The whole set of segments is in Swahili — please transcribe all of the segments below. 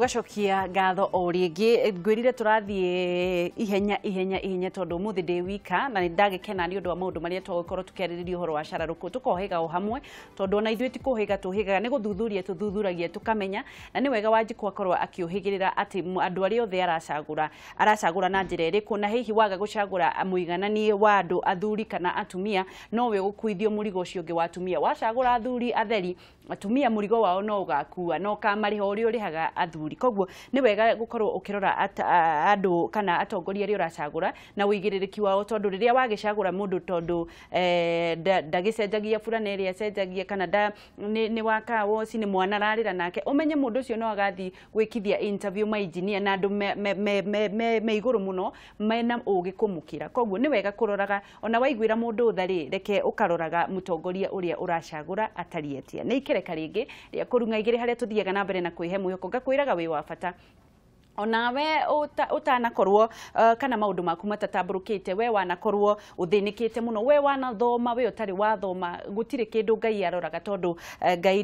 Tugacokia ngatho o ringi ngwirire turathie ihenya tondu muthi ndi wika na ndagikena ni undu wa maundu maria tugũkorwo tukiarĩrĩria uhoro wa cararũkũ tukohiga o hamwe tondu ona ithuĩ tikuhiga tuhigaga ni guthuthuria tuthuthuragia tukamenya na ni wega Wanjikũ akorwo akiuhigirira ati andu aria othe aracagura na njira ĩrĩkũ na hihi waga gucagura muigananie wa andu athuri kana atumia no we gukuithio murigo ucio ungi wa atumia wacagura athuri atheri atumia murigo wao no ugakua no kamariho uri urihaga athuri koguo ni wega gukorwo ukirora andu kana atongoria ri uracagura na uigirĩrĩki wao tondu riria wagicagura mundu tondu ndagicenjagia fulani ĩrĩa cenjagia kana ni waka woci ni mwana rarira nake umenye mundu ucio no agathi gwikithia interview ma engineer na andu me iguru muno mena ugi kumukira koguo ni wega kuroraga ona waiguira mundu uthari reke ukaroraga mutongoria uria uracagura atarietia ni ikereka ringi ria kurunga igiri haria tuthiaga na mbere na kwihe mwihoko ngakwiraga wi wa bata onawe utanakorwo kana maundu maku matatamburukite we wanakorwo uthinikite muno we wanathoma we utari wathoma gutire kindu Ngai aroraga tondu Ngai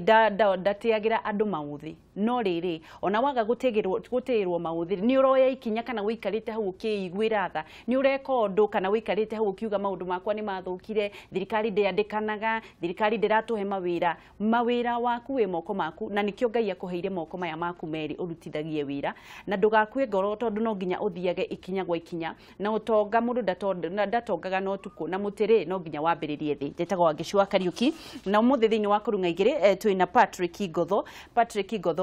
ndatiagira andu mauthi no riri ona waga gutirwo mauthi ni uroya ikinya kana wikarite hau ukiiguira tha ni ureka undu kana wikarite hau ukiuga maundu makwa ni mathukire thirikari ndiandikanaga thirikari ndiratuhe mawira waku we moko maku na nikio Ngai akuheire moko maya maku meri urutithagie wira na ndugakue ngoro tondu no nginya uthiage ikinya gwa ikinya na utonga mundu ndatongaga no tuku na mutiri no nginya wambiririe thi njetaga Wangicũ Kariuki na umuthi thiini wa kurunga igiri twina Patrick Igotho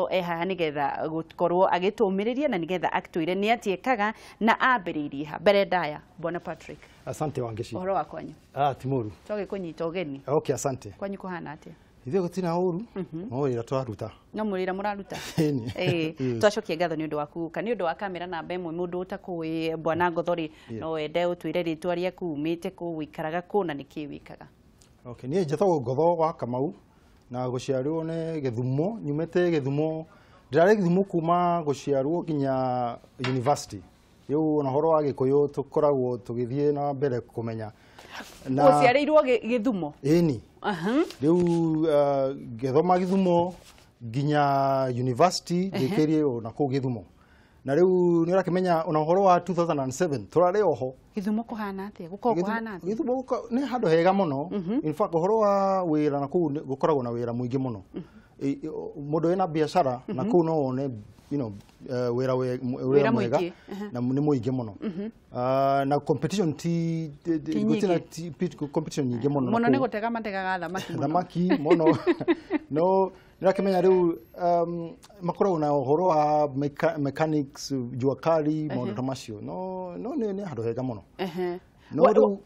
haha nigetha gukorwo agitumiriria na nigetha akitwire ni atiekaga na ambiririe ha mbere ndaya bona Patrick. Asante Wangicũ. Uhoro wa kwanyu? Timuru. Toge kunyita ugeni. Okay, asante. Kwanyu kuhana atia? Ithuĩ gutina uru no ira twaruta no murira muraruta twacokia ngatho ni undu waku kana ni undu wa kamera namba imwe mundu utakui Bwana Ngothori no wende utwire ritwa riaku umite ku wikaraga ku na niki wikaga. Okay, ni njethagwo Ngotho wa Kamau na guciarwo ne Githumo nyumete Githumo ndirari Githumo kuma guciarwo nginya university riu na horo wa Gikuyu tukoragwo tugithie na mbere kumenya na guciarirwo Githumo ni riu githoma Githumo nginya university ngikirie na ku Githumo na riu ni urakimenya ona horo wa 2007 turari oho Githumo kuhana atia gukorwo kuhana atia Githumo ni handu hega muno in fact horo wa wira na ku gukoragwo na wira muingi muno mundu ena biashara na ku no one wira mwega na ni muingi muno na competition gutina competition nyingi muno ni gutega mategaga thamaki muno no nirakimenya riu makoragwo na uhoro wa mechanics jua kali maundu ta macio no ni handu hega muno no riu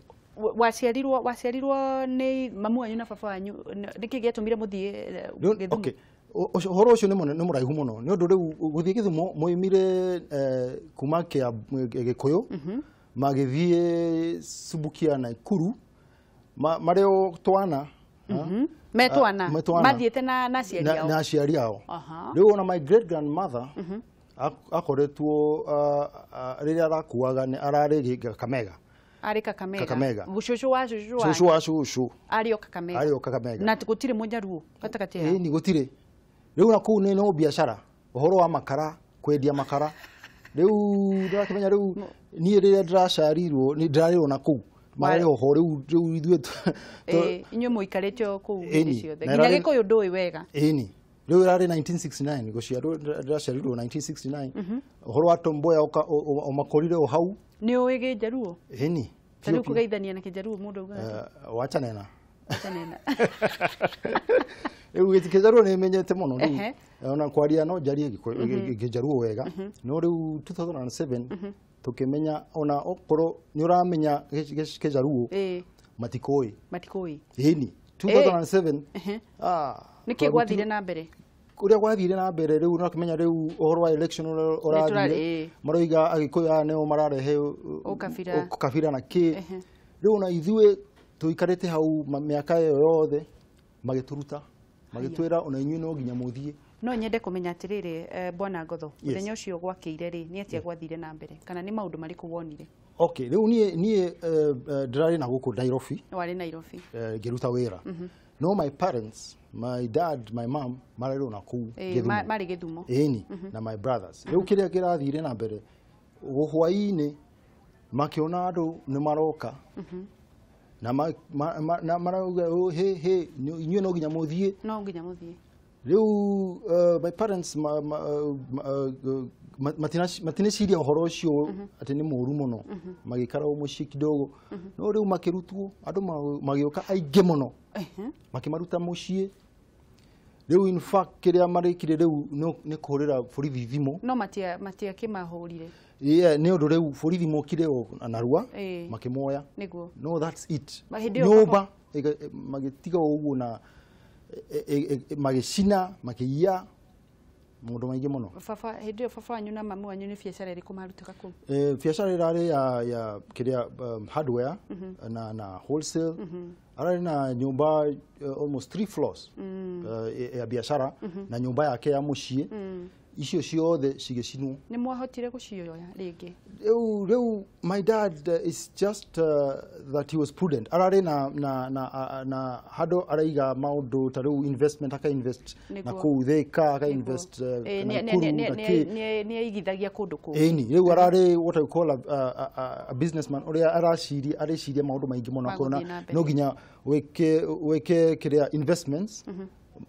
waciarirwo ni mamu wanyu na baba wanyu niki giatumire muthie Githumo? Okay, horo ucio ni muraihu muno ni undu riu guthie Githumo moimire kuma kia Gikuyu magithie Subukia na Ikuru mario twana metwana mathiete na aciari ao riu ona my great grandmother akoretwo riria arakuaga ni arari Kakamega ari Kakamega gucucu wa cucu ari Kakamega na gutire munjaruo gatakati ya ni gutire riu na ku ni no biashara uhoro wa makara kwendia makara riu ndakimenya riu ni riria ndiracarirwo ni ndirarirwo na ku mari oho riu ithuĩ inyuĩ muikarĩte ku hĩndĩ ciothe nginya Gĩkũyũ ndũĩ wega ni riu rari 1969 guciarwo ndiracarirwo 1969 uhoro wa tomboya o makorire o hau ni ũĩ Gĩnjaruo ni tariu kugeithania na Kĩnjaruo mundu wachanena riu Kĩnjaruo ni menyete muno riu ona kwaria no njarie Kĩnjaruo wega no riu 2007 tukimenya ona okoro ni uramenya Kĩnjaruo matikoi ni 2007 niki gwathire na mbere kuria gwathire na mbere riu no kimenya riu uhoro wa election urathire maroiga Agikuyu neo mararehe ukabira na ki riu na ithuĩ tuikarite hau miaka yothe magituruta magitwira ona inyuĩ no nginya muthie no nyende kumenya atiriri Bwana Ngotho muthenya ucio gwakĩire ri ni atia gwathire na mbere kana ni maundu mariku wonire? Okay, riu nie ndirari na guku Nairobi. Wari Nairobi. Ngiruta wira. No, my parents, my dad, my mom, marero na kuu Githumo. Mari Githumo. Eni na my brothers. Riu kiria kirathire na mbere hwaini makiona andu ni maroka. Na marauga he inyuĩ no nginya muthie. No nginya muthie. Riu my parents matineciria uhoro ucio ati ni muru muno magikara mucii kidogo no riu makirutwo andu magioka aingĩ muno makimaruta mucii. Riu in fact kiria marikire riu ni kurira borithi thimu no matia kimahurire. Yeah, ni undu riu borithi mokire narua makimoya. Niguo. No, that's it. Nyoba magitiga uguo na magicina makiia mundu maingi muno. Baba hindi baba wanyu na mamu wanyu ni biacara iriku marutaga ku? Biacara irari ya kiria hardware na wholesale. Arari na nyumba almost 3 floors ya biacara na nyumba yake ya mucii. Icio ciothe cigicinwo. Ni mwahotire gucioya ringi? Riu my dad is just that he was prudent. Arari na hado araiga maundu ta riu investment aka invest na ku Thika aka invest ni aigithagia kundu ku. Eni riu arari what I call a businessman uria areciria maundu maingi muno akona no ginya weke kiria investments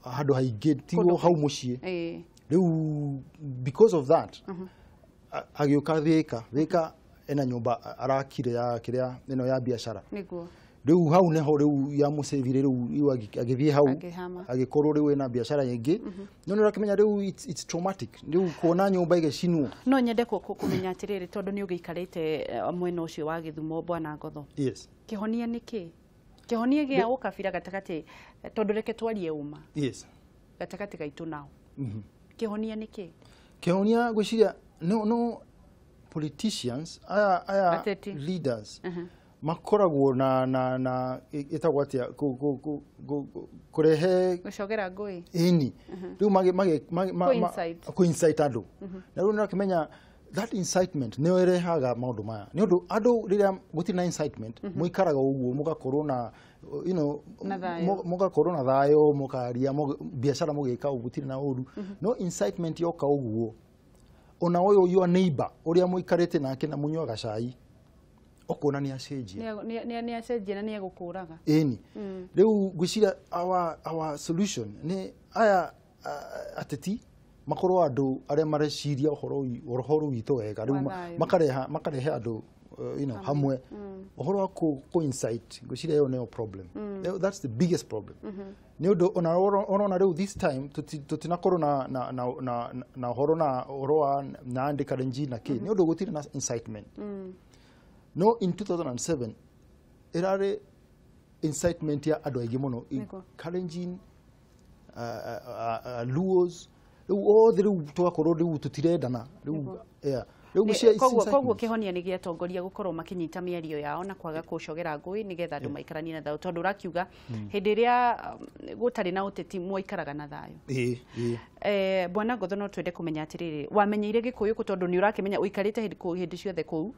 hado haingi tiwo hau mucii. Because of that, agioka Thika ena nyumba arakire ya kiria ino ya biashara. Niguo. Riu hau neho riu ya musevire riu agithie hau agikorwo riu ena biashara yengi. No nirakimenya riu it's traumatic. Riu kuona nyumba igecinwo. No nyende kumenya atiriri tondu ni ugiikarite mwena ucio wa Githumo Bwana Ngotho. Yes. Kihonia niki? Kihonia gia ukabira gatakati tondu reke twarie uma. Yes. Gatakati gaitu nao. Kihonia niki? Kihonia gwiciria no politicians aya leaders makoragwo na itagwo atia kurehe gucogera ngui. Eni riu ku incite andu na riu nakimenya that incitement ne irehaga maundu maya ni undu andu riria guti na incitement muikaraga uguo mugakorwo na mugakorwo na thayo mukaria biashara mugika ugutiri na uru no incitement yoka uguo ona oyo your neighbor uria muikarite nake na munywaga cai okona ni acenjia ni acenjia na ni egukuraga. Eni riu gwiciria our solution ni aya ateti makorwo andu aria mareciria uhoro witu wega riu makarehe andu hamwe uhoro wa ku insight gwiciria yo no problem. That's the biggest problem. Ni undu ona riu this time tutinakorwo na uhoro wa na andika renji na ki ni undu gutire na incitement. No, in 2007 irare incitement ya andu aingi muno Kalenjin Luos riu twakorwo riu tutirendana riu koguo kihonia ni giatongoria gukorwo makinyita miario yao na kwaga kucogera ngui nigetha andu maikaranie na thayo tondu urakiuga hindi ria gutari na uteti mwaikaraga na thayo. Bwana Ngotho no twende kumenya atiriri wamenyeire Gikuyu ku tondu ni urakimenya uikarite hindi ciothe kuu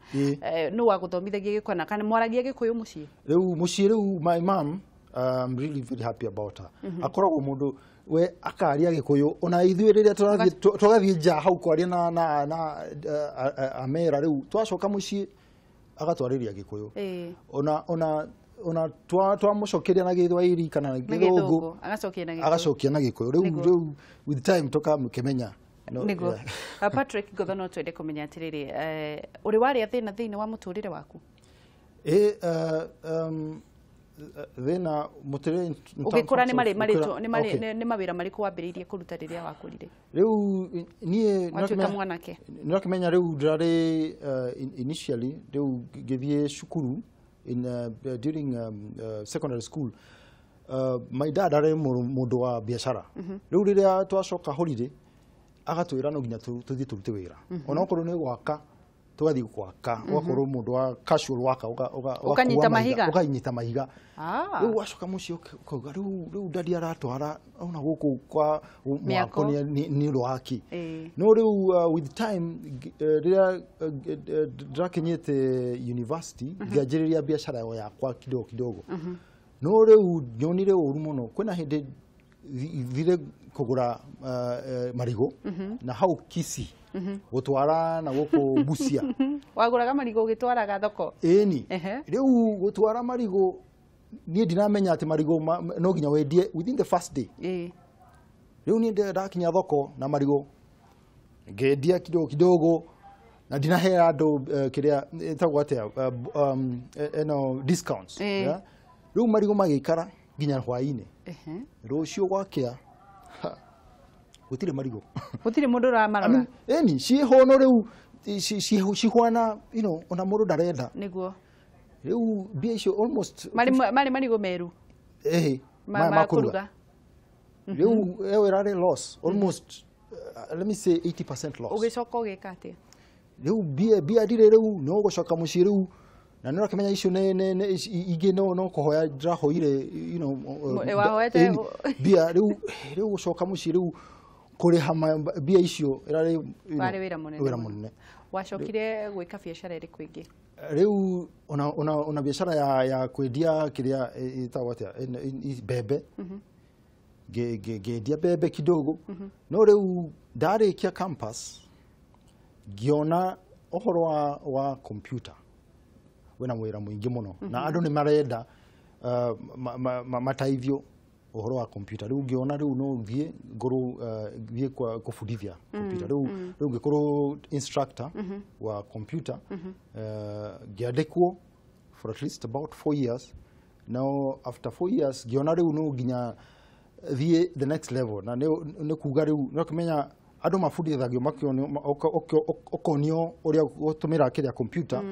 no waguthomithagia Gikwana kana mwaragia Gikuyu mucii? Riu mucii riu my mom I'm really very happy about her. Akoragwo mundu we akaria Gikuyu ona ithuĩ rĩrĩa tũgathiĩ nja hau kwaria na amera riu twacoka mucii agatwarĩria Gikuyu ona twamucokeria na Gĩthwaĩri kana Gĩthũngũ agacokia na Gikuyu riu with time tukamenya. Niguo. Patrick Ngotho no twende kumenya atiriri uri waria thĩinĩ wa muturire waku? Thina mutire ugikura ni mawira mariku wambiriirie kuruta riria wakurire? Riu nie nirakimenya riu ndirari initially riu ngithie cukuru during secondary school. My dad are mundu wa biashara riu riria twacoka holiday agatwira no nginya tuthie turute wira ona okorwo ni gwaka tugathi gwaka wakorwo mundu wa casual waka ukanyita mahiga ukanyita mahiga riu wacoka mucio ukauga riu ndadi aratwara ona guku kwa mwako ni rwaki no riu with time riria drakenyete university ngianjiriria biashara yakwa kidogo no riu nyonire uru muno kwina hindi thire kugura marigo na hau Kisii gutwara na guku Busia waguraga marigo ugitwaraga thoko eni riu gutwara marigo ni ndinamenya ati marigo no ginya wendie within the first day riu ni ndakinya thoko na marigo ngendia kidogo na ndinahera andu kiria etagwo atia discounts riu marigo magikara ginya hwaini rucio gwakia gutire marigo gutire mundu ramarora eni cihono riu cihwana ona mundu ndarenda niguo riu bia icio almost mari marigo meru makuruga riu ewe rare loss almost let me say 80% loss ugicoka ugika atia riu bia dire riu no gucoka muci riu na nora kimenya icio ne ige no kuhoya ndirahoire wahoete bia riu gucoka muci riu kuriha bia icio irari wira munene wacokire gwika biashara iri kwingi riu ona biashara ya kwendia kiria itagwo atia bebe ngendia bebe kidogo no riu ndarikia campus giona ohoro wa computer wena mwira muingi muno na andu ni marenda mataithio ohoro wa computer riu ngiona riu no thie nguru thie kwa kufundithia computer riu ngikuru instructor wa computer giandikwo for at least about 4 years now after 4 years ngiona riu no ginya thie the next level na ne kuga riu no kumenya andu mafundithagio makionio okonio uria gutumira kiria computer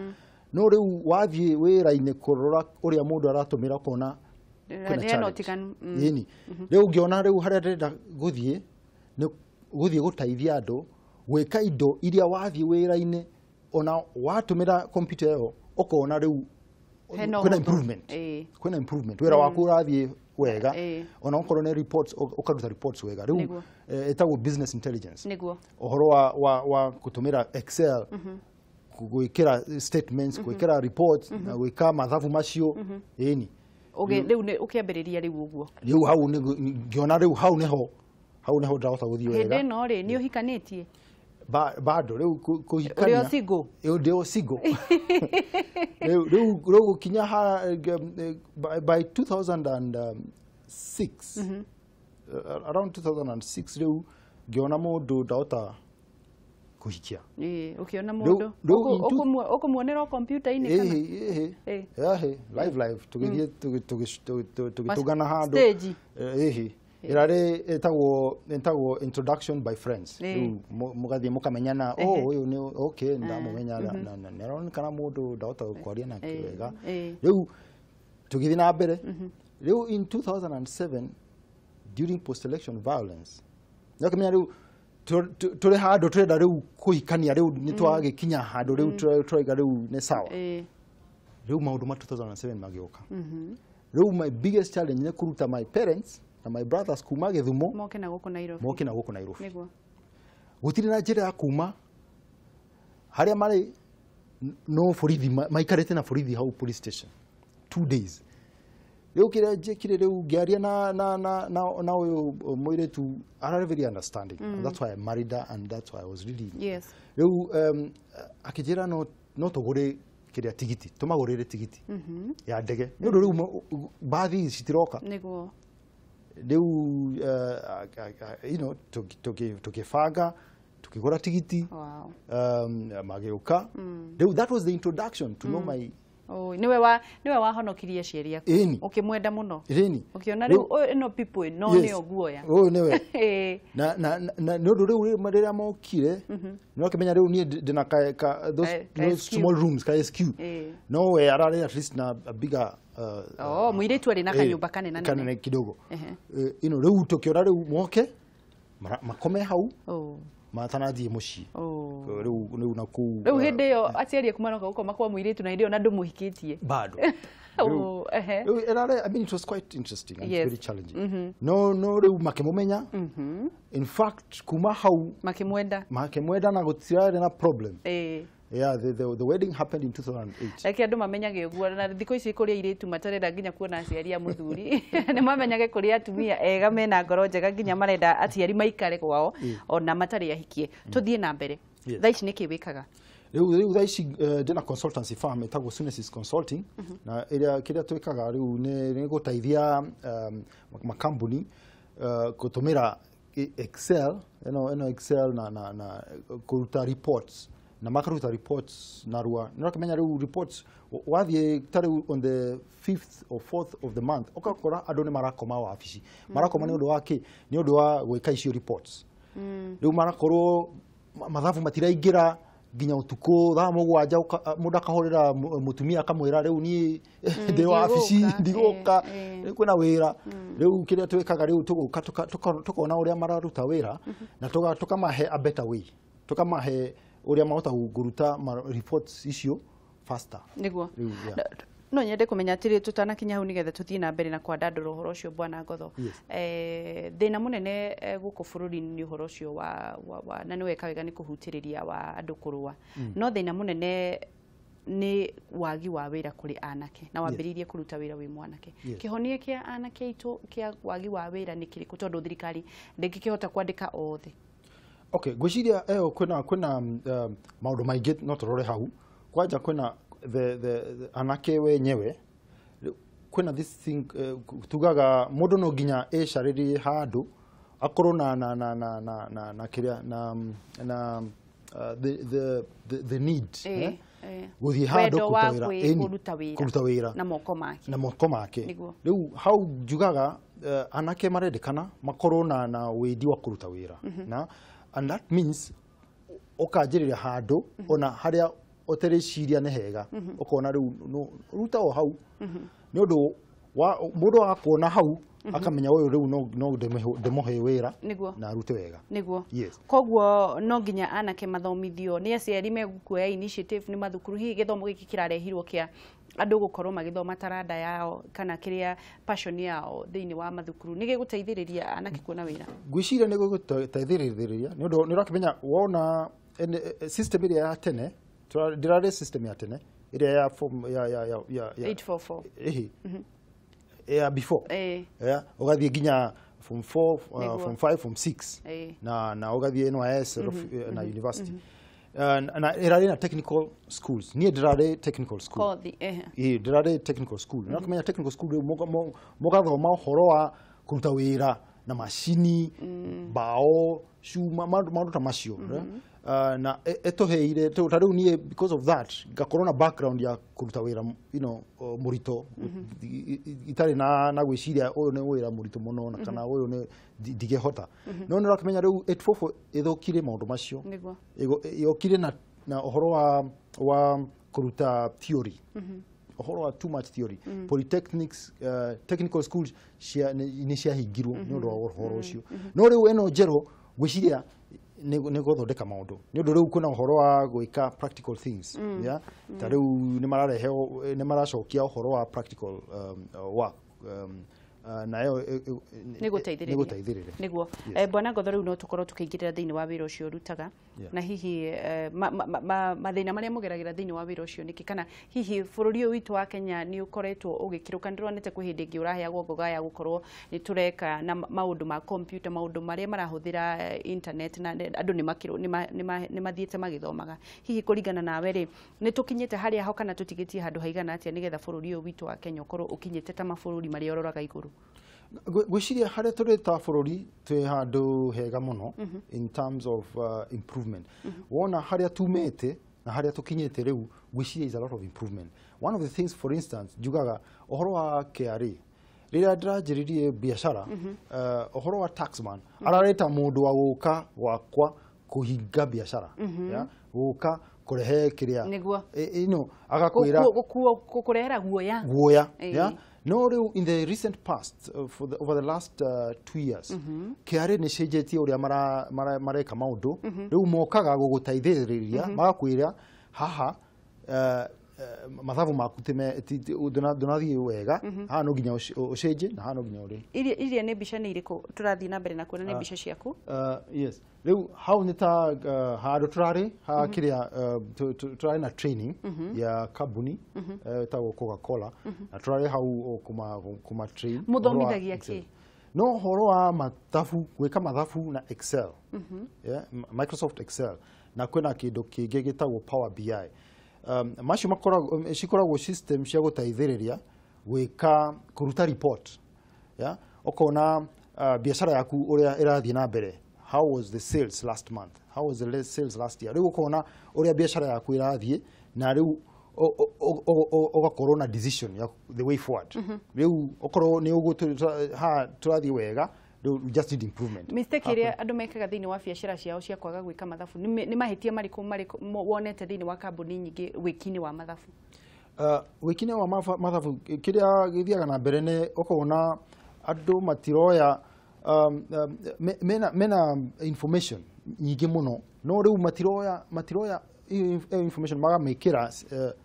no riu wathie wira-ini kurora uria mundu aratumira kona ni riu ngiona riu haria ndenda guthie ni guthie gutaithia andu gwika indo iria wathie wira-ini ona watumira computer yo ukona riu kwina improvement wira waku urathie wega ona ukorwo ne reports ukaruta reports wega riu etagwo business intelligence niguo ohoro wa kutumira Excel gwikira statements gwikira reports na gwika mathabu macio eni riu ne ukiambiriria riu uguo riu hau ni ngiona riu hau neho ndahota guthii wega hindi no ri ni uhikanitie bado riu kuhikania rio single ndio single riu gukinya by 2006 around 2006 riu ngiona mundu ndahota kuhikia ukiona mundu ukumuonera computer ini kana live tugithie tugitugana handu irare etagwo introduction by friends riu mugathie mukamenyana uyu ni okay ndamumenya na neraonekana mundu ndahota kwaria nake wega riu tugithie na mbere riu in 2007 during post election violence nakamenya riu turi handu turenda riu kuhikania riu ni twagikinya handu riu turaiga riu ni sawa riu maundu ma 2007 magioka riu my biggest challenge ni kuruta my parents na my brothers kuma Githumo moke na guku Nairobi niguo gutiri na njira ya kuma haria mari no borithi maikarite na borithi hau police station 2 days riu kire njikire riu ngiaria na uyu muiretu arare very understanding and that's why I married her and that's why I was really riu akijira no tugure kiria tigiti tumagurire tigiti ya ndege ndu riu bathi citiroka niguo riu tukifanga tukigura tigiti magiuka riu that was the introduction to know my niwe wahonokirie cieri yaku ukimwenda muno ukiona riu no people no ni oguoya niwe na ndu riu riria mokire no kimenya riu ni ndina those small rooms ka SQ no we arare at least na a bigger muiretu ari na kanyumba kanene kidogo riu tukiona riu moke makome hau matanathie muci riu na ku riu hindi yo aciari kuma no gukoma kwa muiritu na hindi ona ndumuhikitie bado. Oh, I mean, it was quite interesting and very challenging. No, riu makimumenya. In fact, kuma hau makimwenda na gutira na problem. Yeah, the wedding happened in 2008. Like andu mamenyage uguo na thiko ici kuria iritu matarenda nginya kuona aciari a muthuri ni mamenyage kuria atumia ega mena ngoro njega nginya marenda aciari maikare kwao ona matari ahikie tuthie na mbere thaa ici niki wikaga riu thaa ici ndina consultancy firm etagwo Sunesis Consulting na iria kiria twikaga riu ni gutaithia makambuni kutumira Excel Excel na kuruta reports na makaruta reports narua nirakimenya riu reports wathie tari on the 5th or 4th of the month okakora andu ni marakoma wabici marakoma ni undu waki ni undu wa gwika icio reports riu marakorwo mathabu matiraingira nginya utuko thaa mugwanja mundu akahorera mutumia akamwira riu ni ndi wabici ndiguka kwina wira riu kiria twikaga riu tuguka tukona uria mararuta wira na tukamahe a better way tukamahe uria mahota kuruta reports icio faster niguo no nyende kumenya atiri tutanakinya hau nigetha tuthie na mbere na kwandandura uhoro ucio bwana Ngotho thina munene guku bururi ni uhoro ucio wa na ni weka wega ni kuhutiriria wa andu kurua no thina munene ni wagi wa wira kuri anake na wambiririe kuruta wira wi mwanake kihonie kia anake itu kia wagi wa wira ni kiriku tondu thirikari ndingikihota kwandika othe. Okay, gwiciria kwina maundu maingi no turore hau kwanja kwina the anake wenyewe kwina this thing tugaga mundu no nginya ecaririe handu akorwo na kiria na the need guthie handu kuruta wira na moko make riu hau njugaga anake marendekana makorwo na widi wa kuruta wira na and that means okajiriria handu ona haria otereciria ne hega okona riu ruta o hau ni undu wa mundu akona hau akamenya uyu riu no demohe wira na rute wega niguo koguo no nginya anake mathomithio ni aciari megukuoya initiative ni mathukuru hihi githomo giki kirarehirwo kia andu gukorwo magithoma taranda yao kana kiria passion yao thiini wa mathukuru ni giguteithiriria anake kuona wira gwiciria ni giguteithiriria ni undu ni urakimenya wona system iria ya tene ndirare system ya tene iria ya form ya 844 yeah before ugathie nginya form 4 form 5 form 6 na ugathie NYS na university na irari na technical schools ni ndirare technical school ndirare technical school na kumenya technical school mugathoma uhoro wa kuruta wira na machini bao shuma maundu ta macio na etoheire tariu ni because of that ngakorwo na background ya kuruta wira murito itari na gwiciria uyu ni wira murito muno na kana uyu ni ndigehota no ni rakamenya riu 844 ithokire maundu macio yokire na uhoro wa kuruta theory uhoro wa too much theory polytechnics technical schools ni cia hingirwo ni undu wa uhoro ucio no riu eno jero gwiciria ni guthondeka maundu ni undu riu kuna uhoro wa gwika practical things tariu ni maracokia uhoro wa practical work nayo niguteithiriria niguo bwana Ngotho riu no tukorwo tukiingirira thiini wa wira ucio rutaga na hihi mathina maria mugeragira thiini wa wira ucio niki kana hihi bururi witu wa Kenya ni ukoretwo ugikiruka ndironete kwi hindi ngi uraheagwo ngoga ya gukorwo ni tureka na maundu ma computer maundu maria marahuthira internet na andu ni mathiete magithomaga hihi kuringana nawe ri ni tukinyite haria ho kana tutigitie handu haigana atia nigetha bururi witu wa Kenya ukorwo ukinyite ta mabũrũri maria ororaga iguru gwiciria haria turi ta bururi twi handu hega muno in terms of improvement wona haria tumete na haria tukinyete riu gwiciria is a lot of improvement. One of the things for instance jugaga ohoro wa KRA riria ndirajiririe biashara ohoro wa taxman arareta mundu wa guka gwakwa kuhinga biashara ya guka kurehe kiria niguo agakwira kukurehera guoya ya no riu in the recent past over the last 2 years kiare ni cenjetie uria mareka maundu riu mokaga gugutaithiriria magakwira haha mathabu maku donathie wega ha no ginya ucenje na ha no ginya uri iria ni mbica ni iriku turathie na mbere na kuona ni mbica ciaku yes riu hau ni ta handu turari ha kiria turari na training ya kambuni ta Coca-Cola na turari hau kuma train muthomithagia ki no horo wa mathabu gwika mathabu na Excel yeah Microsoft Excel na kwena kindu kingi gitagwo Power BI macio cikoragwo system cia gutaithiriria gwika kuruta report ya okona biashara yaku uria irathie na mbere. How was the sales last month? How was the sales last year? Riu ukona uria biashara yaku irathie na riu ogakorwo na decision ya the way forward. Riu okorwo ni ha turathie wega just need improvement. Mistake iria andu mekaga thiini wa biashara ciao cia kwaga gwika mathabu ni mahitia mariku wonete thiini wa kambuni nyingi wikini wa mathabu wikini wa mathabu kiria githiaga na mbere ni ukona andu matiroya mena information nyingi muno no riu matiroya information magamekira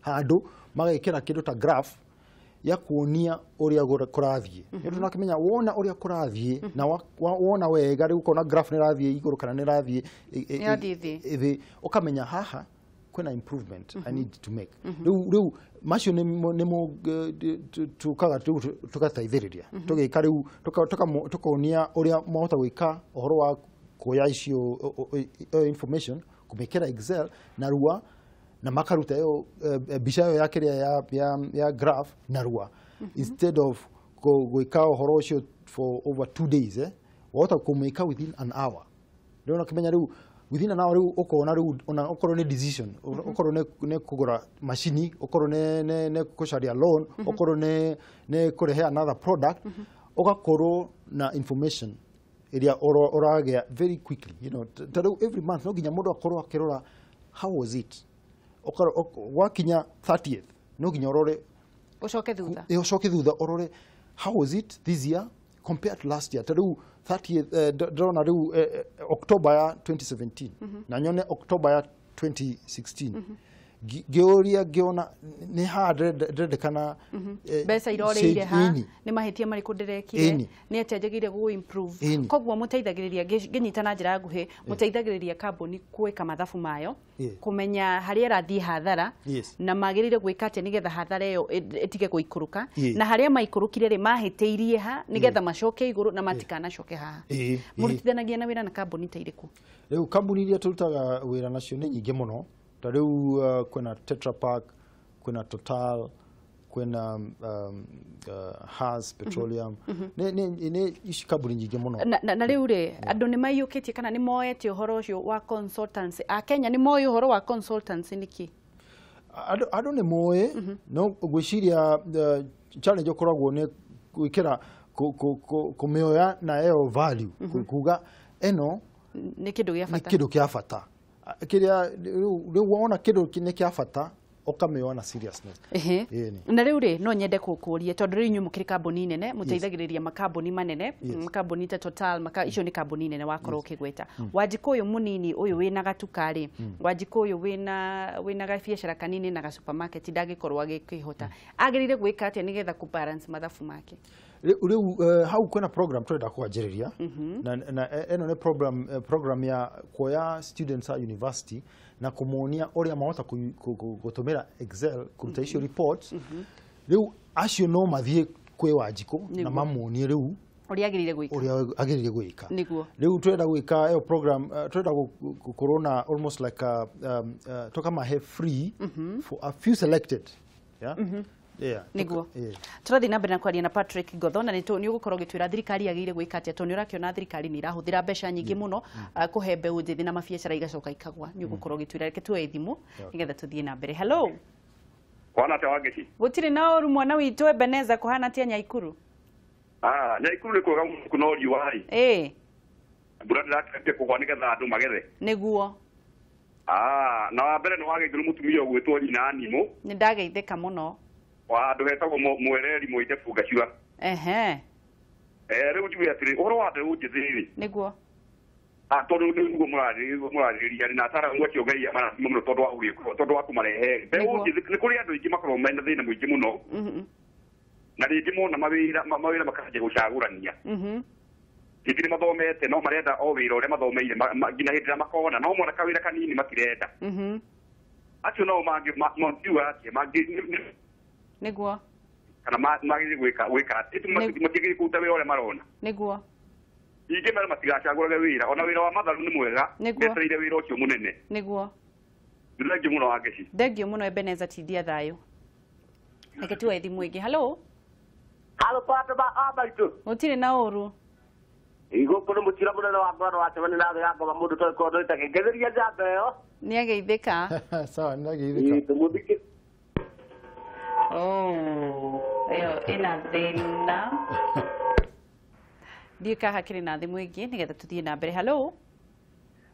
handu magekira kindu ta graph ya kuonia uria kurathie ndu nakimenya wona uria kurathie na wona wega riu kona graph ni rathie iguru kana ni rathie ukamenya haha kwena improvement I need to make riu macio nimo tukaga tukataithiriria tugika riu tukonia uria mahota gwika uhoro wa kuoya icio information kumekera Excel na rua na makaruta yo bica yo yakiria ya graph na rua instead of gwika uhoro ucio for over 2 days wahota kumeka within an hour ndio nakimenya riu within an hour riu ukona riu ona ukoro ni decision ukoro ne kugura machine ukoro ne kusharia loan ukoro ne kurehe another product ugakorwo na information iria oragea very quickly every month no ginya mundu akorwo akirora how was it wakinya 30th no ginya orore ucoke thutha orore how was it this year compared to last year tadu 30th drona riu October ya 2017 na nyone October ya 2016 georia geona ni hard kana besa iroreire ha ni mahitia mariku ndirekire ni atenjagire gu improve kogwo muteithagiriria ginyita na njira nguhi muteithagiriria kambuni kuweka mathabu mayo kumenya haria arathie hathara na magirire gwika ati nigetha hathara iyo etige guikuruka na haria maikurukire ri mahiteirie ha nigetha macoke iguru na matikana coke ha murutithanagia na wira na kambuni tairiku riu kambuni iria turutaga wira nacio ni nyingi muno tariu kwena Tetra Pak kwena Total kwena Haas Petroleum ne ishikaburi nyingi muno na riu ri andu ni mayukitie kana ni moete uhoro ucio wa consultancy a Kenya ni moyo uhoro wa consultancy niki andu ni moye no gwiciria challenge okoragwo ni gwikira kumioya na eo value kuga eno ni kindu gia bata kiria riu wona kindu ni kia bata okameona seriousness na riu ri no nyende kukuria tondu riu nyumukiri kambuni nene muteithagiriria makambuni manene makambuni ta Total icio ni kambuni nene wakorwo kigweta Wanjiku uyu munini uyu wina gatukari Wanjiku uyu wina gabiashara kanini na ga supermarket ndagikorwo agikihota agirire gwika atia nigetha ku balance mathabu make riu hau kwena program turenda kwanjiriria na eno ne program ya kuoya students at university na kumuonia uria mahota gutumira Excel kuruta icio reports riu acio no mathie kwi Wanjiku na mamuonie riu uria agirire gwika riu turenda gwika iyo program turenda gukorona almost like tokama have free for a few selected niguo turathi na mbere na kwaria na Patrick Gotho na ni ugukorwo gitwira thirikari agire gwika atia toni urakiona thirikari ni irahuthira mbeca nyingi muno kuhe mbeu njithi na mabiacara igacoka ikagwa ni ugukorwo gitwira reke tuwe thimu nigetha tuthie na mbere hello wana ta wageci gutiri na oru mwana witu Ebeneza kuhana atia Nyaikuru Nyaikuru ni kuga kuno riwai mbura ndĩrakĩrĩtie kũgwa nĩgetha andũ magethe nĩguo na wa mbere nĩ wageithio nĩ mũtumia ũgwĩtwo Nyina Animũ nĩ ndageithĩka mũno wa andũ hetagwo Mwereri Mũinde Bungacua rĩu njuge atĩrĩ ũhoro wa mbeũ njĩthĩ nĩguo tondũ nĩguo mũrarĩrĩria na atara mwacio Ngai amarathima mũno tondũ wa kũmarehe mbeũ njĩthĩ nĩ kũrĩ andũ aingĩ makoragwo mena thĩna mũingĩ mũno na rĩngĩ mona mawĩra makanjia gũcagũrania rĩngĩ nĩ mathomete no marenda o wĩra ũrĩa mathomeire nginya hĩndĩ ĩrĩa makona no mona kawĩra kanini matirenda acio nao mangiuga atĩa nĩguo kana magĩrĩire gwĩka matiagĩrĩire kũruta wĩra ũrĩa marona nĩguo ingĩ mera matigacagũrage wĩra ona wĩra wa matharu nĩ mwega metereire wĩra ũcio mũnene nĩguo thengio mũno Wangeci thengio mũno Ebeneza tindia thayũ reke tuoe thimũ ĩngĩ halo pata ba abaitu gũtirĩ na ũru igũkũ nĩ mũtira mũnene wa ngoro wacemania na thĩ ya ngoma mũndũ toĩ kondũ ĩtakĩngetheria njamba ĩyo nĩ ageithĩka sawa nĩ ageithĩka tũmũthikĩ ĩyo ĩna thĩna ndiĩ ka hakĩrĩ na thimũ ĩngĩ nĩgetha tũthiĩ na mbere halo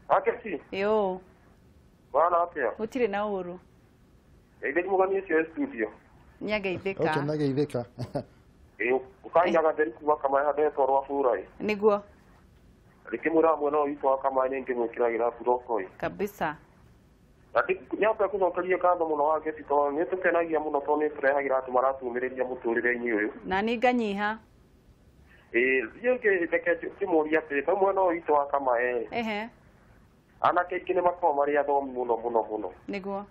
Wangeci ĩyo wana atĩa gũtirĩ na ũru ĩthĩ mũgani ũcio studio nĩ ageithĩka okay nĩ ageithĩka ukainyaga nderi kuma kama handetwo rwa burai nĩguo rĩkĩmwĩra mwena ũyũ witũ wa kama nĩ ngĩmwĩkĩragĩra burokoi kabisa nĩahoka kũcokeria ngatho mũno Wangeci tondũ nĩ tũkenagia mũno tondũ nĩ tũrehagĩra andũ maratumĩrĩria mũtũrĩre-inĩ ũyũ na nĩ nganyiha thiĩ reke kĩmũria atĩ ta mwena ũyũ witũ wa kama anake aingĩ nĩ makoragwo marĩ athomi mũno mũno mũno nĩguo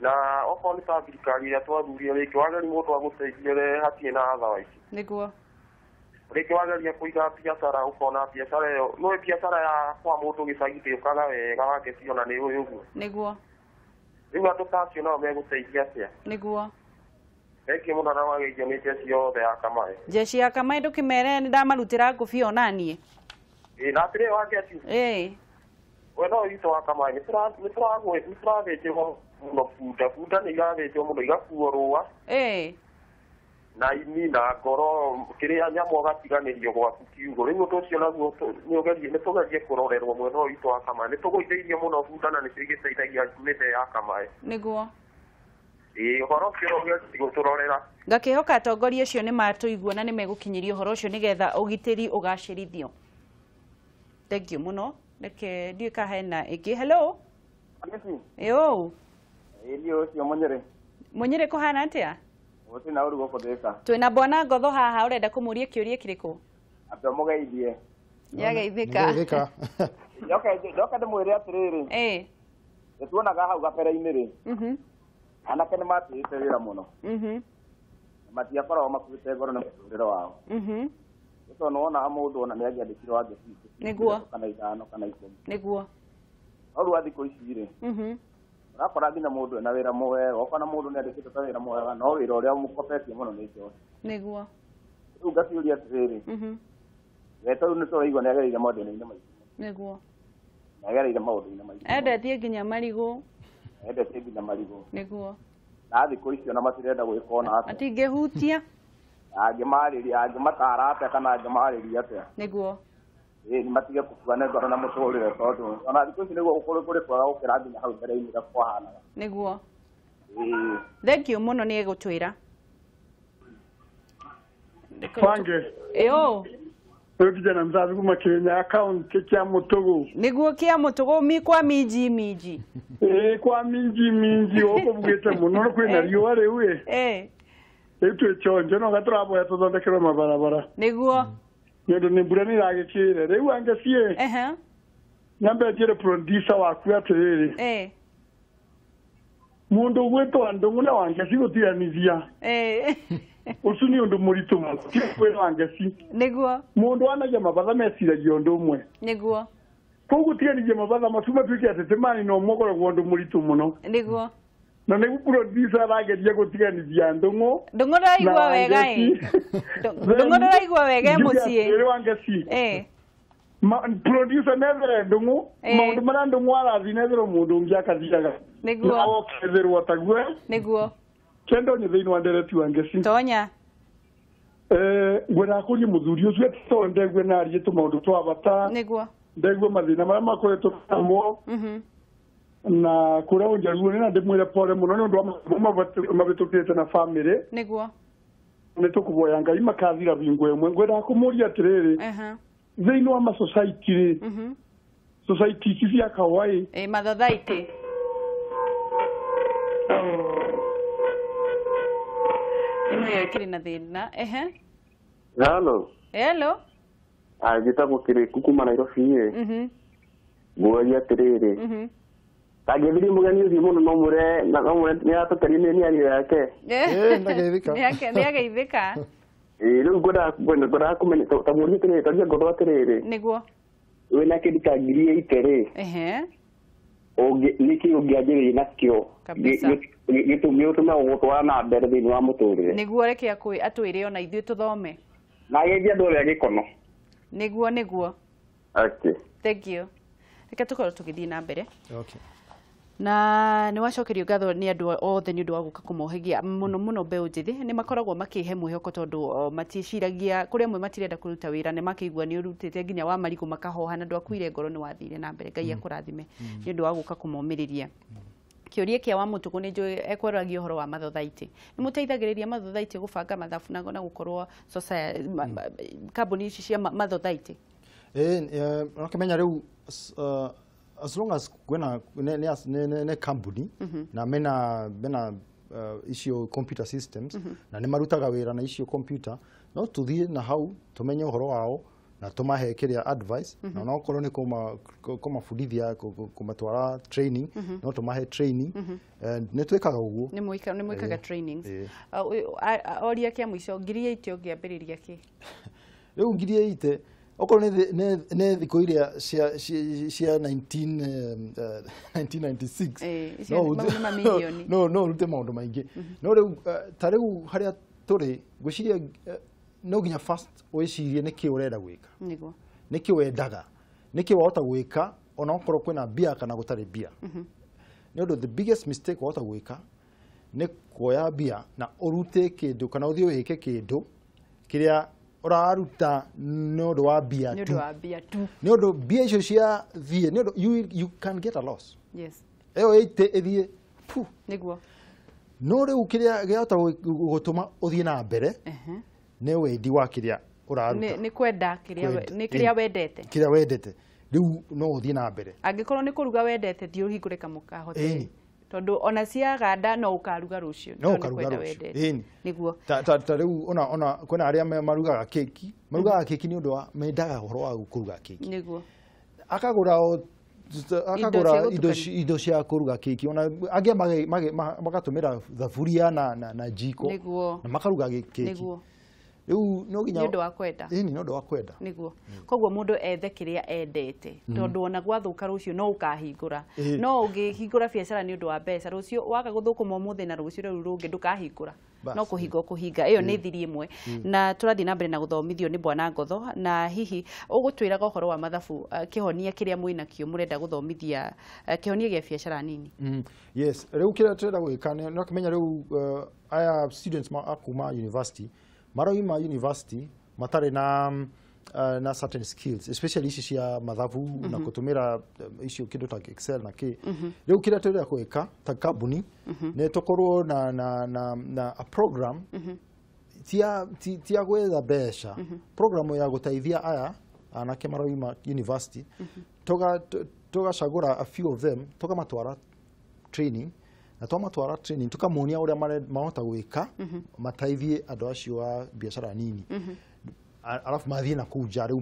na okorwo nĩ ta thirikari ĩrĩa twathuurire rĩngĩ wageria mũndũ agũteithie hatirĩ na otherwise nĩguo rĩngĩ wageria kũiga biacara ũkona biacara ĩyo no biacara ya kwa mũndũ gĩcagi ndĩũkaga wega Wangeci ona nĩ ũyũ ũguo nĩguo rĩu andũ ta acio nao megũteithia atĩa nĩguo rĩngĩ mũndũ na wageithio nĩ njeci yothe ya Kamaĩ njeci ya Kamaĩ ndũkĩmere nĩ ndamarutĩra ngũbia ona niĩ na atĩrĩ Wangeci we no witũ wa Kamaĩ nĩ tũrathĩnjĩrwo mũno bunda nĩ irathĩnjwo mũno igakuo rũa na ini na ngoro kĩrĩa nyamũ ũgatiganĩrio gwaku kiugũ rĩu ũndũ ũcio naguo nĩ tũgerie kũrorerwo mwena ũyũ witũ wa Kamaĩ nĩ tũgũithĩirie mũno bunda na nĩcio igĩteithagia mĩthe ya Kamaĩ nĩguo ũhoro ũcio ũgerie gũtũrorera ngakĩhoka atongoria acio nĩ matũigua na nĩ megũkinyĩria ũhoro ũcio nĩgetha ũgitĩri ũgacĩrithio thengio mũno reke ndiĩ ka hena ĩngĩ hello ĩyo ĩrio ũcio Mũnyĩrĩ kũhana atĩa gũtirĩ na ũrugo kũthĩka twĩna Bwana Ngotho haha ũrenda kũmũria kĩũria kĩrĩkũ atĩ mũgeithie nĩageithĩka ndoka ndĩmwĩre atĩrĩrĩ nĩtuonaga hau gabere-inĩ rĩ anake nĩ matĩĩte wĩra mũno matiakoragwo makuĩte ngoro na mũtũrĩre wao ũcio nĩ wonaga mũndũ ona nĩ agĩandĩkire Wangeci nĩguo kana ithano kana ikũmi nĩguo no rĩu thikũ ici rĩ ũrakora nginya mũndũ ena wĩra mwega ũkona mũndũ nĩ andĩkĩte ta wĩra mwega no wĩra ũrĩa mũkopetie mũno nĩ njohi nĩguo rĩu ngaciũria atĩrĩrĩ we tondũ nĩ tũraigua nĩ agereire maũndũ-inĩ maingĩ nĩguo nĩ agereire maũndũ-inĩ maingĩ endetie nginya marigũ endetie nginya marigũ nĩguo na thikũ icio na matirenda gwĩka ona atĩa matingĩhutia angĩmarĩria angĩmatara atĩa kana angĩmarĩria atĩa nĩguo nĩ matige kũbuane ngoro na mũtũrĩre tondũ ona thikũ ici nĩguo kũrĩ kwega gũkĩra nginya hau mbere-inĩ gakwahanaga nĩguo thengio mũno nĩ egũtwĩra Wange ĩyo ũyũ kijana mzazi kuma Kenya akaunti kĩa Mũtũgũ nĩguo kĩa Mũtũgũ mikwa minji kwa minji ũkũbugĩte mũno no kwĩna riũa rĩu rĩu twĩchonje no gatũraboya tũthondekerwo mabarabara nĩguo nĩ ũndũ nĩ mbura nĩ iragĩkĩire rĩu Wangeci nyambe njĩre producer waku atĩrĩrĩ mũndũ ũgwĩtwo Ndũng'ũ na Wangeci gũtiganithia ũcio nĩ ũndũ mũritũ mũno kwĩna Wangeci nĩguo mũndũ wanagia mabatha meciragia ũndũ ũmwe nĩguo koguo tiganithia mabatha macio matuĩke atĩ tĩmani no mogoragwo ũndũ mũritũ mũno nĩguo na nĩguo producer arageria gũtiganithia Ndũng'ũ ndũraigua wega Ndũng'ũ ndũraigua wega mũciĩ Wangeci producer nethere Ndũng'ũ maũndũ marĩa Ndũng'ũ arathiĩ netherwo mũndũ ũngĩ akathiaga nĩguo ketherwo taguo nĩguo kendo nyĩ thĩinĩ wa ndereti Wangeci tonya ngwena kuri muthuri ucio tonde ngwena ari tumaundu twa bata niguo ndegwe mathina maria makoretwo namo na kuria unjaruo ni na ndimwire pole muno ni undu wa mabitukite na family niguo ni tukuboya ngai makathira bingo imwe ngwenda kumuria atiriri thiini wa society society cia kawai mathathaiti ino yakiri na thina hello njĩtagwo Kĩrĩku kuma Nairobi nguoria atĩrĩrĩ tangĩthirie mũgeni ũcio mũno no mũre nĩ atũterie nĩ ario yake nĩ ageithĩka rĩu ngwendaga kũmenya ta mũria atĩrĩrĩ taria ngoro atĩrĩrĩ nĩguo wĩna kĩndũ ta 8,000 nĩkĩ ũngĩanjĩrĩria nakĩo gĩtũmi ũtũme gũtwara na mbere thĩinĩ wa mũtũrĩre nĩguo reke atwĩre ona ithuĩ tũthome na ageithia andũ othe a gĩkono nĩguo okay thank you reke tũkorwo tũgĩthiĩ na mbere na nĩ wacokerio ngatho nĩ andũ othe nĩ ũndũ wa gũka kũmohegia mũno mbeũ njĩthĩ nĩ makoragwo makĩhe mwĩhoko tondũ maticiragia kũrĩa amwe matirenda kũruta wĩra nĩ makĩigua nĩ ũrutĩte nginya wa marigũ makahoha na ndwakuire ngoro nĩ wathire na mbere Ngai akũrathime nĩ ũndũ wa gũka kũmomĩrĩria kĩũria kĩa wa mũtugo nĩ njũĩ ekwaragia ũhoro wa mathathaitĩ nĩ mũteithagĩrĩria mathathaitĩ gũbanga mathabu na gũkorwo kambuni ici cia mathathaitĩ nakĩmenya rĩu as long as kwena ne company na mena icio computer systems na nĩ marutaga wĩra na icio computer no tũthiĩ na hau tũmenye ũhoro wao na tũmahe kĩrĩa advice na no korwo nĩ kũmabundithia kũmatwara training no tũmahe training nĩ twĩkaga ũguo nĩ mwĩkaga trainings oria kĩa mũico 8,000 ũngĩambĩrĩria kĩ rĩu 8,000 okorwo nĩ thikũ iria cia 1996 no rute maũndũ maingĩ no rĩu ta rĩu harĩa tũrĩ ngwĩciria no nginya first wĩcirie nĩkĩ ũrenda gwĩka nĩkĩ wendaga nĩkĩ wahota gwĩka ona okorwo kwĩna mbia kana gũtarĩ mbia nĩ ũndũ the biggest mistake wahota gwĩka nĩ kuoya mbia na ũrute kĩndũ kana ũthiĩ wĩke kĩndũ kĩrĩa ũraruta nĩ ũndũ wa mbia tu nĩ ũndũ mbia icio cia thiĩ nĩ ũndũ you can get a loss ĩyo ĩthiĩ nĩguo no rĩu kĩrĩa gĩahota gũtũma ũthiĩ na mbere nĩ wendi wa kĩrĩa ũraruta nĩ kwenda kĩrĩa wendete rĩu no ũthiĩ na mbere angĩkorwo nĩ kũruga wendete thiĩ ũhingũre kamũkahote tondu ona ciaganda no ukaruga rucio no ukaruga rucio niguo ta riu ona kwena aria marugaga keki ni undu wa mendaga horo wa kuruga keki niguo akagura indo cia kuruga keki ona angia magatumira thaburia na jiko na makaruga keki niguo riu no ginya nĩ ũndũ wa kwenda nĩ ũndũ wa kwenda niguo koguo mũndũ ethe kĩrĩa endete tondũ ona gwathuka rũcio no ũkahingũra no ũngĩhingũra biacara nĩ ũndũ wa mbeca rũcio waga gũthũkũma ũmũthĩ na rũcio rũu rũngĩ ndũkahingũra no kũhinga ĩyo nĩ thiri ĩmwe na tũrathiĩ na mbere na gũthomithio nĩ Bwana Ngotho na hihi ũgũtwĩraga ũhoro wa mathabu kĩhonia kĩrĩa mwĩnakĩo mũrenda gũthomithia kĩhonia gĩa biacara nini yes rĩu kĩrĩa tũrenda gwĩka nĩ kũmenya rĩu aya students akuma university Maraima University matarĩ na certain skills especially ici cia mathabu na kutumira icio kindu ta Excel na kĩ rĩu kĩrĩa tũrenda gwĩka ta company nĩ tũkorwo na a program tia gwetha mbeca program ya gũteithia aya anake Maraima University tugacagũra a few of them tukamatwara training na twamatwara training tukamonia ũrĩa mahota gwĩka mateithie andũ acio a biacara nini alafu mathiĩ na kũu nja rĩu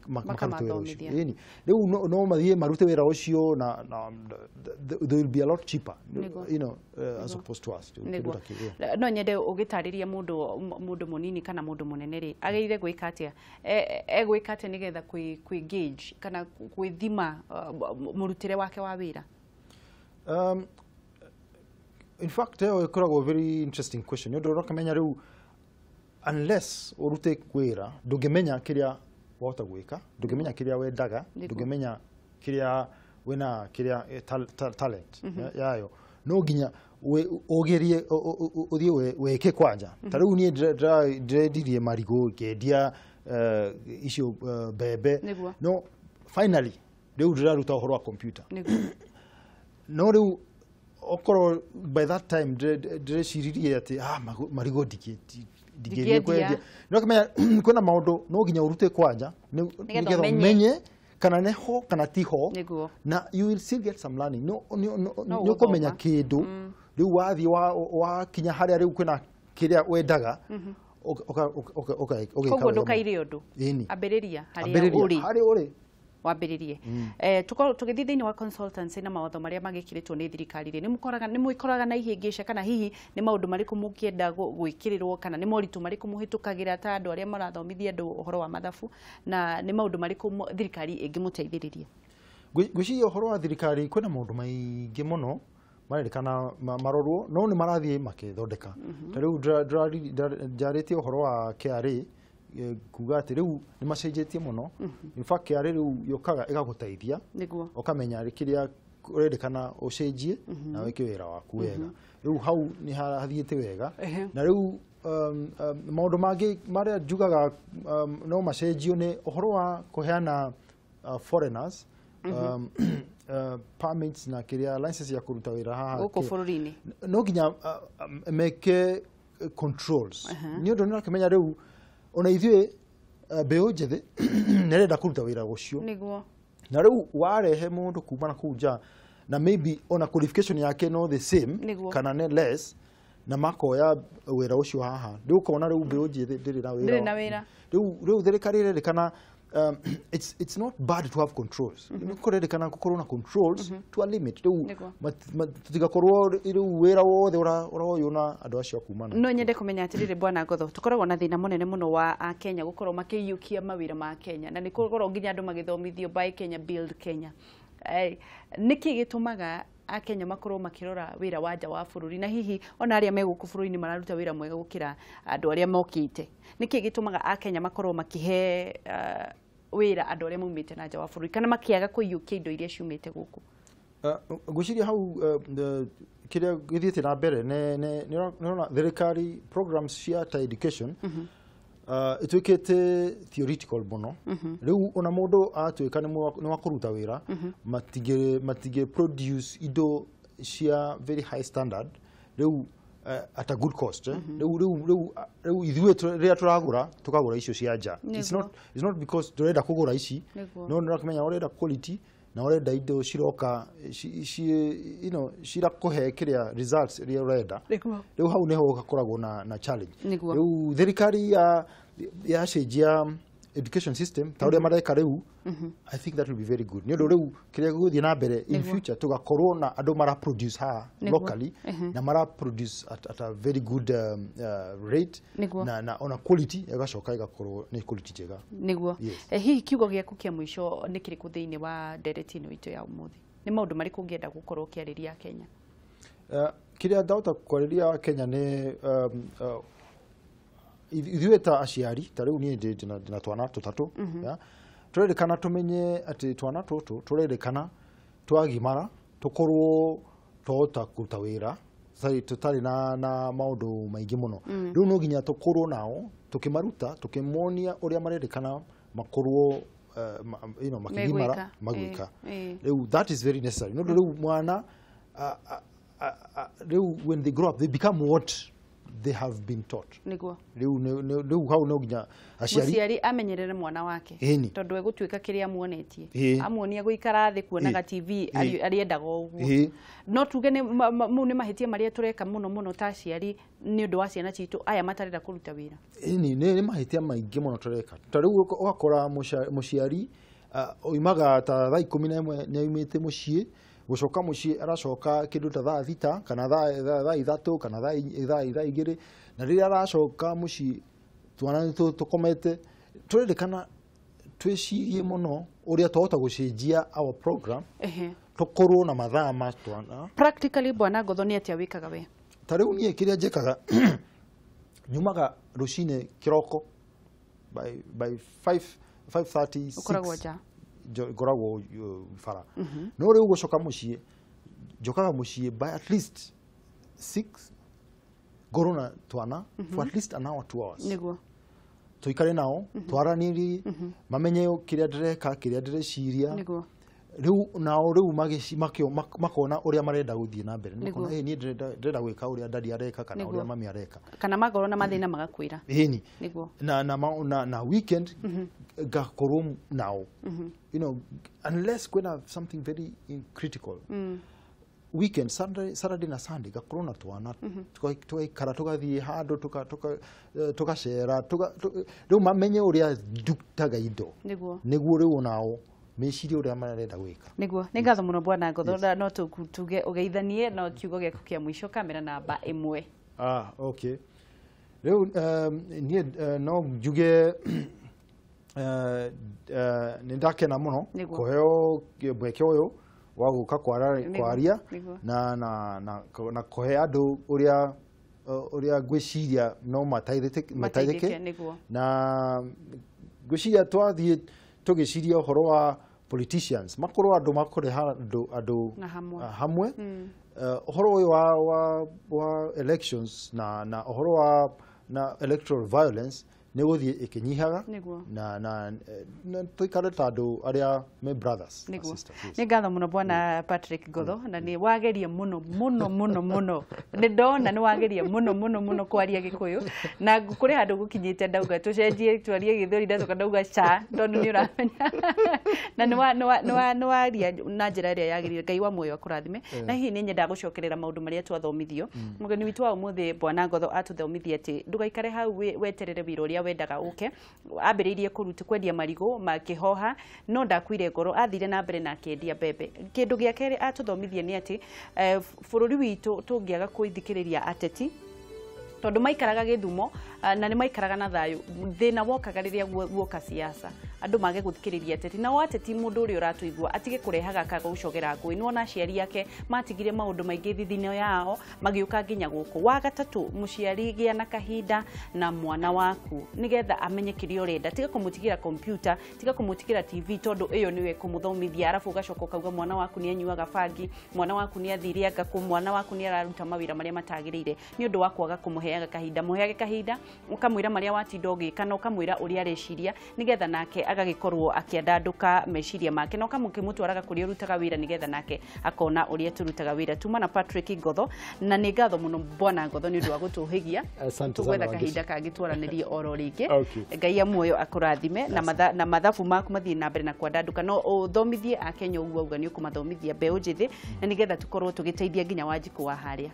makarute wĩra ũcio rĩu no mathiĩ marute wĩra ũcio na they will be a lot cheaper you know as opposed to us no nyende ũgĩtarĩria mũndũ mũnini kana mũndũ mũnene rĩ agĩrĩire gwĩka atĩa egwĩka atĩa nĩgetha kwĩ gauge kana gwĩthima mũrutĩre wake wa wĩra in fact ĩkoragwo very interesting question nĩ ũndũ ũrakamenya rĩu unless ũrute wĩra ndũngĩmenya kĩrĩa wahota gwĩka ndũngĩmenya kĩrĩa wendaga ndũngĩmenya kĩrĩa wĩna kĩrĩa talent yayo no nginya ogerie uthie weke kwanja tariu ni ndirendirie marigo ngendia icio bebe no finally riu ndiraruta uhoro wa computer no riu okoro by that time ndirecirie ati marigo ndigerie kwendia no kamenya kwina maundu no ginya urute kwanja nigetha umenye kana neho kana tiho na you will still get some learning no kumenya kindu riu wathi wa kinya haria riu kwina kiria wendaga koguo ndukaire undu ambiriria haria uri wambiririe tugithi thiini wa consultancy na mawatho maria magikiritwo ni thirikari ni mwikoraga na ihingica kana hihi ni maundu mariku mukienda gwikirirwo kana ni moritu mariku muhitukagira ta andu aria marathomithia andu uhoro wa mathabu na ni maundu mariku thirikari ingimuteithiriria gwiciria uhoro wa thirikari kwina maundu maingi muno marerikana marorwo no ni marathie makithondeka tariu njarĩtie uhoro wa KRA kuga ati riu ni macenjetie muno in fact KRA riu yokaga igaguteithia ukamenya kiria urendekana ucenjie na weke wira waku wega riu hau ni hathiete wega na riu maundu mangi maria njugaga no macenjio ni uhoro wa kuheana foreigners permits na kiria license ya kuruta wira haha uko bururi-ini no ginya meke controls ni undu nirakimenya riu ona ithuĩ mbeũ njĩthĩ nĩrenda kũruta wĩra ũcio na rĩu warehe mũndũ kuma na kũu nja na maybe ona qualification yake no the same kana ne less na makoya wĩra ũcio haha rĩu ũkona rĩu mbeũ njĩthĩ ndĩrĩ na wĩra rĩu thirikari ĩrerĩkana it's not bad to have controls kurerikana gukorwo na controls to a limit riu tutigakorwo riu wira wothe uraoyo na andu acio kumana no nyende kumenya atirire bwana Ngotho tukoragwo na thina munene muno wa Kenya gukorwo makiyukia mawira ma Kenya na nikorwo nginya andu magithomithio by Kenya Build Kenya niki gitumaga Akenya makorwo makirora wira wa nja wa bururi na hihi ona aria meguku bururi-ini mararuta wira mwega gukira andu aria mokite niki gitumaga Akenya makorwo makihe wira andu aria maumite na nja wa bururi kana makiaga kuiyukia indo iria ciumite guku gwiciria hau kiria githiete na mbere ni ona thirikari programs cia ta education itwikite theoretical muno riu ona mundu atwika ni wakuruta wira matige produce indo cia very high standard riu at a good cost riu ithuĩ rĩrĩa turagura tukagura icio cia nja it's not because turenda kugura ici no nĩrakĩmenya urenda quality na urenda indo ciroka cirakuhe kiria results iria urenda riu hau niho gakoragwo na challenge riu thirikari ya cenjia education system ta uria mareka riu I think that will be very good nĩũndũ rĩu kĩrĩa gũgũthiĩ na mbere in future tugakorwo na andũ mara produce ha locally na mara produce at a very good rate na ona quality igacoka igakorwo ni quality njega niguo hihi kiugo gĩaku kĩa mũico nĩ kĩrĩkũ thĩinĩ wa ndereti ĩno itũ ya ũmũthĩ nĩ maũndũ marĩkũ ũngĩenda gũkorwo ũkĩarĩria Kenya kĩrĩa ndahota kwarĩria Kenya nĩ ithuĩ ta aciari ta rĩu niĩ ndĩna twana tũtatũ turerikana tumenye ati twana tutu turerikana twagimara tukorwo tota kuruta wira tutari na maundu maingi muno riu no ginya tukorwo nao tukimaruta tukimonia uria marerikana makorwo makigimara magwika riu that is very necessary no riu mwana riu when they grow up they become what they have been taught niguo riu hau no ginya aciari amenyerere mwana wake tondu egutwika kiria muonetie amuonia guikara thi kuonaga TV ariendaga uguo no tuge mu ni mahitia maria tureka muno ta aciari ni undu wa ciana citu aya matarenda kuruta wira ni mahitia maingi muno tureka ta riu ugakora muciari oimaga ta thaa 11 ni aumite mucii gucoka mucii aracoka kindu ta thaa 6 kana thaa 3 kana thaa 2 na riria aracoka mucii twana tukomete turerikana twicirie muno uria twahota gucenjia our program tukorwo na mathaa ma twana practically bwana Ngotho ni atia wikaga we ta riu nie kiria njekaga nyumaga rucine kiroko by 5:30 ukoragwo nja ngoragwo bara no riu gucoka mucii njokaga mucii by at least 6 gorona twana for at least an hour 2 hours niguo tuikare nao twaraniri mamenye kiria ndireka kiria ndireciria niguo riu makona uria marenda guthie na mbere makona ni ndenda gwika uria dadi areka kana uria mami areka kana magoro na mathina magakwira ni na weekend gakorwo nao you know unless kwena something very critical weekend Saturday na Sunday gakorwo na twana tugaikara tugathie handu tugacera riu mamenye uria ndutaga indo niguo riu nao meciria uria marenda gwika niguo ni ngatho muno bwana Ngotho no tuge ugeithanie no kiugo giaku kia mwisho kamera namba 1 okay riu nie no njuge nindakena muno kuheo mweke uyu wa guka kwaria na kuhe andu uria gwiciria no mataithike na gwiciria twathie tugiciria uhoro wa politicians makorwo andu makureha andu hamwe uhoro uyu wa elections na uhoro wa na electoral violence neguthie ikinyihaga na tuikare ta andu aria me brothers and sisters. Ni ngatho muno bwana Patrick Ngotho na ni wageria muno ni ndona ni wageria muno kwaria Gikuyu na kuri handu gukinyite ndauga tucenjie twarie Githuri ndacoka ndauga cha ndonu ni uramenya na waria na njira iria yagirire Ngai wa muoyo akurathime na hihi ni nyenda gucokerera maundu maria twathomithio mugeni witu wa umuthi bwana Ngotho atuthomithia ati ndugaikare hau weterere wira uria wendaga uke ambiriirie kuruta kwendia marigo makihoha no ndakwire ngoro athire na mbere na kendia bebe kindu gia keri atuthomithie ni ati bururi witu tungiaga kuithikiriria ateti tondu maikaraga Githumo na ni maikaraga na thayu thina wokaga riria guoka siasa andu mage guthikiriria ateti na wateti mundu uri uratuigua atige kurehaga kaga ucogera ngui nona aciari yake matigire maundu maingi thithino yao magiuka nginya guku wa gatatu muciari gia na kahinda na mwana waku nigetha amenye kiria urenda tiga kumutigira computer tiga kumutigira TV tondu iyo niwe kumuthomithia arafu gacoka kauga mwana waku ni anyuaga bangi mwana waku ni athiria ngaku mwana waku ni araruta mawira maria matagirire ni undu wa kwaga kumuheaga kahinda muheage kahinda ukamwira maria watinda ugika ukamwira uria areciria nigetha nake agagikorwo akiandanduka meciria make no kamukimutwaraga kuri urutaga wira nigetha nake akona uria turutaga wira tuma na Patrick Ngotho na ni ngatho muno bwana Ngotho ni undu wa gutuhigia tugwetha kahinda kangitwaranirie oro ringi Ngai ya muoyo akurathime na mathabu maku mathie na mbere na kwandanduka no uthomithie akenya uguo uga ni ukumathomithia mbeu njithi na nigetha tukorwo tugiteithia nginya Wanjiku wa haria